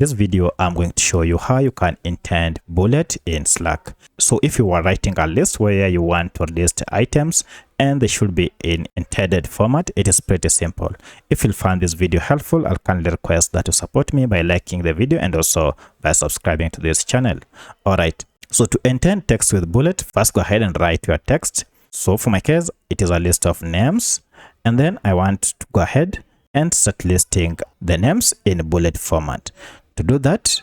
this video I'm going to show you how you can indent bullet in Slack. So if you are writing a list where you want to list items and they should be in indented format, it is pretty simple. If you find this video helpful, I'll kindly request that you support me by liking the video and also by subscribing to this channel. Alright, so to indent text with bullet, first go ahead and write your text. So for my case, it is a list of names, and then I want to go ahead and start listing the names in bullet format. To do that,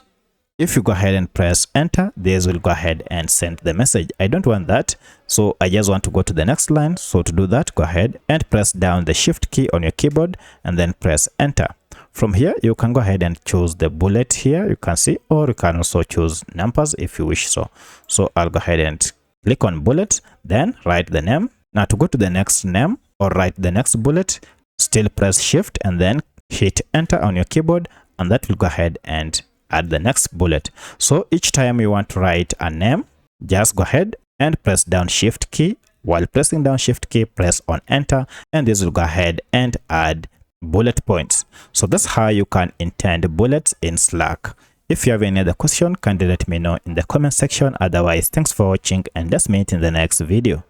if you go ahead and press enter, this will go ahead and send the message. I don't want that, so I just want to go to the next line. So to do that, go ahead and press down the shift key on your keyboard and then press enter. From here, you can go ahead and choose the bullet here, you can see, or you can also choose numbers if you wish so. So I'll go ahead and click on bullet, then write the name. Now to go to the next name or write the next bullet, still press shift and then hit enter on your keyboard, and that will go ahead and add the next bullet. So each time you want to write a name, just go ahead and press down shift key. While pressing down shift key, press on enter, and this will go ahead and add bullet points. So that's how you can indent bullets in Slack. If you have any other question, kindly let me know in the comment section. Otherwise, thanks for watching and let's meet in the next video.